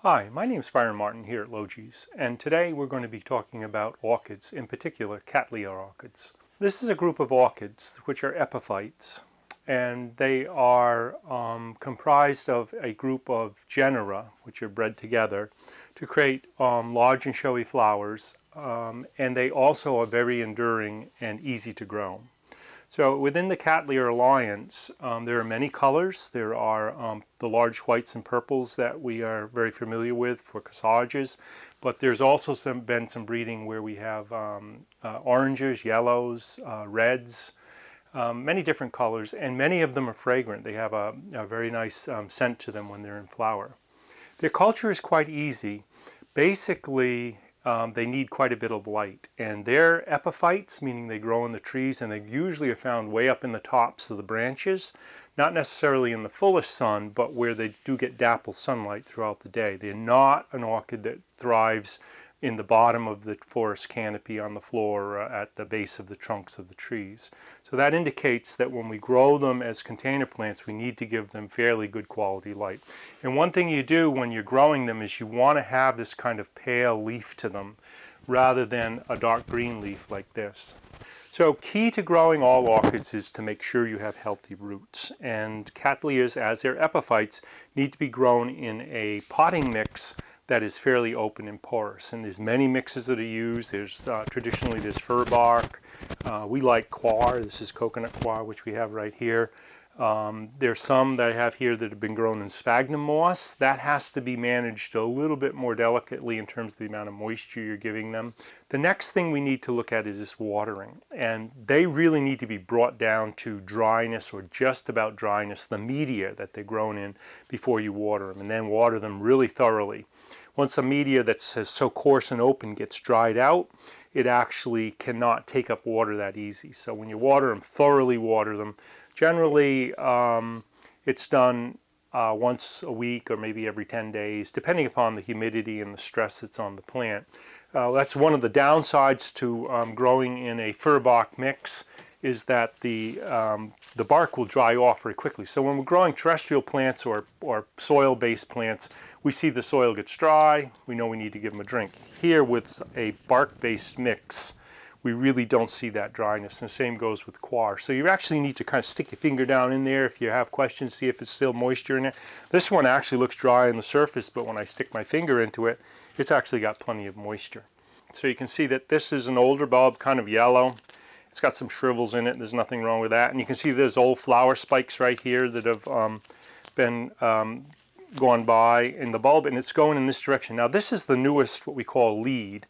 Hi, my name is Byron Martin here at Logis, and today we're going to be talking about orchids, in particular Cattleya orchids. This is a group of orchids which are epiphytes, and they are comprised of a group of genera which are bred together to create large and showy flowers, and they also are very enduring and easy to grow. So within the Cattleya alliance, there are many colors. There are the large whites and purples that we are very familiar with for corsages, but there's also been some breeding where we have oranges, yellows, reds, many different colors, and many of them are fragrant. They have a very nice scent to them when they're in flower. Their culture is quite easy. Basically, they need quite a bit of light, and they're epiphytes, meaning they grow in the trees, and they usually are found way up in the tops of the branches, not necessarily in the fullest sun, but where they do get dappled sunlight throughout the day. They're not an orchid that thrives in the bottom of the forest canopy on the floor or at the base of the trunks of the trees. So that indicates that when we grow them as container plants, we need to give them fairly good quality light. And one thing you do when you're growing them is you want to have this kind of pale leaf to them rather than a dark green leaf like this. So key to growing all orchids is to make sure you have healthy roots. And Cattleyas, as they're epiphytes, need to be grown in a potting mix that is fairly open and porous. And there's many mixes that are used. There's traditionally there's fir bark. We like coir. This is coconut coir, which we have right here. There's some that I have here that have been grown in sphagnum moss. That has to be managed a little bit more delicately in terms of the amount of moisture you're giving them. The next thing we need to look at is this watering, and they really need to be brought down to dryness or just about dryness, the media that they're grown in, before you water them, and then water them really thoroughly. Once the media that's so coarse and open gets dried out, it actually cannot take up water that easy. So when you water them, thoroughly water them. Generally, it's done once a week or maybe every 10 days, depending upon the humidity and the stress that's on the plant. That's one of the downsides to growing in a fir bark mix, is that the bark will dry off very quickly. So when we're growing terrestrial plants or soil-based plants, we see the soil gets dry, we know we need to give them a drink. Here with a bark-based mix, we really don't see that dryness, and the same goes with coir. So you actually need to kind of stick your finger down in there if you have questions, see if it's still moisture in it. This one actually looks dry on the surface, but when I stick my finger into it, it's actually got plenty of moisture. So you can see that this is an older bulb, kind of yellow. It's got some shrivels in it. There's nothing wrong with that. And you can see there's old flower spikes right here that have been gone by in the bulb, and it's going in this direction. Now this is the newest, what we call lead.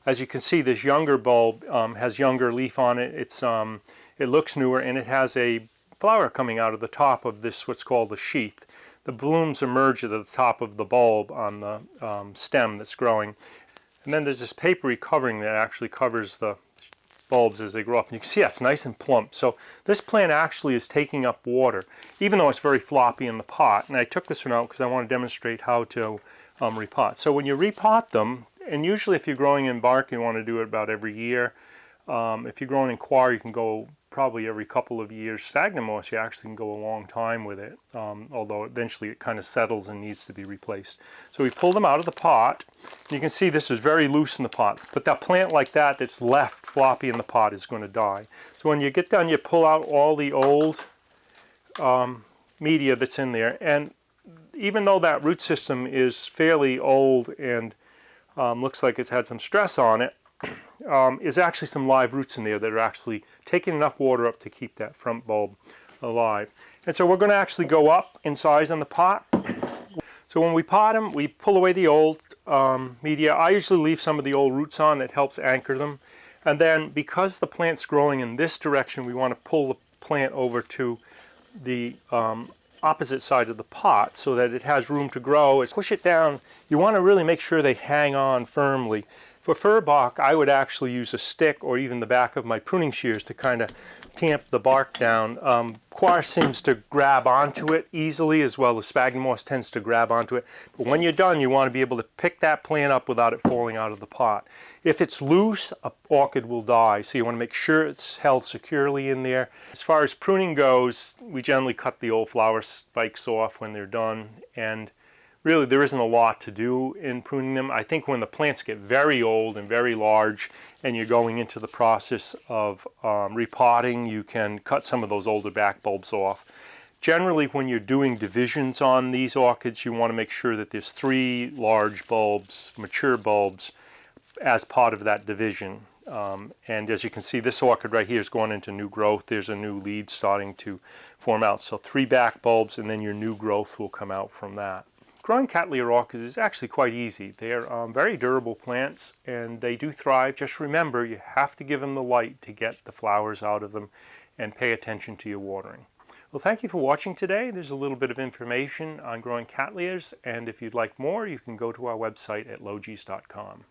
As you can see, this younger bulb has younger leaf on it. It looks newer, and it has a flower coming out of the top of this, what's called the sheath. The blooms emerge at the top of the bulb on the stem that's growing. And then there's this papery covering that actually covers the bulbs as they grow up. And you can see that's nice and plump. So this plant actually is taking up water, even though it's very floppy in the pot. And I took this one out because I want to demonstrate how to repot. So when you repot them, and usually if you're growing in bark, you want to do it about every year. If you're growing in coir, you can go probably every couple of years. Sphagnum moss, you actually can go a long time with it, although eventually it kind of settles and needs to be replaced. So we pull them out of the pot. You can see this is very loose in the pot, but that plant like that that's left floppy in the pot is going to die. So when you get done, you pull out all the old media that's in there, and even though that root system is fairly old and looks like it's had some stress on it, is actually some live roots in there that are actually taking enough water up to keep that front bulb alive. And so we're going to actually go up in size on the pot. So when we pot them, we pull away the old media. I usually leave some of the old roots on. It helps anchor them. And then because the plant's growing in this direction, we want to pull the plant over to the opposite side of the pot so that it has room to grow. It's push it down. You want to really make sure they hang on firmly. For fir bark, I would actually use a stick or even the back of my pruning shears to kind of tamp the bark down. Coir seems to grab onto it easily, as well as sphagnum moss tends to grab onto it. But when you're done, you want to be able to pick that plant up without it falling out of the pot. If it's loose, an orchid will die, so you want to make sure it's held securely in there. As far as pruning goes, we generally cut the old flower spikes off when they're done, and Really, there isn't a lot to do in pruning them. I think when the plants get very old and very large and you're going into the process of repotting, you can cut some of those older back bulbs off. Generally, when you're doing divisions on these orchids, you want to make sure that there's 3 large bulbs, mature bulbs, as part of that division. And as you can see, this orchid right here is going into new growth. There's a new lead starting to form out. So 3 back bulbs, and then your new growth will come out from that. Growing Cattleya orchids is actually quite easy. They're very durable plants, and they do thrive. Just remember, you have to give them the light to get the flowers out of them, and pay attention to your watering. Well, thank you for watching today. There's a little bit of information on growing Cattleyas, and if you'd like more, you can go to our website at logis.com.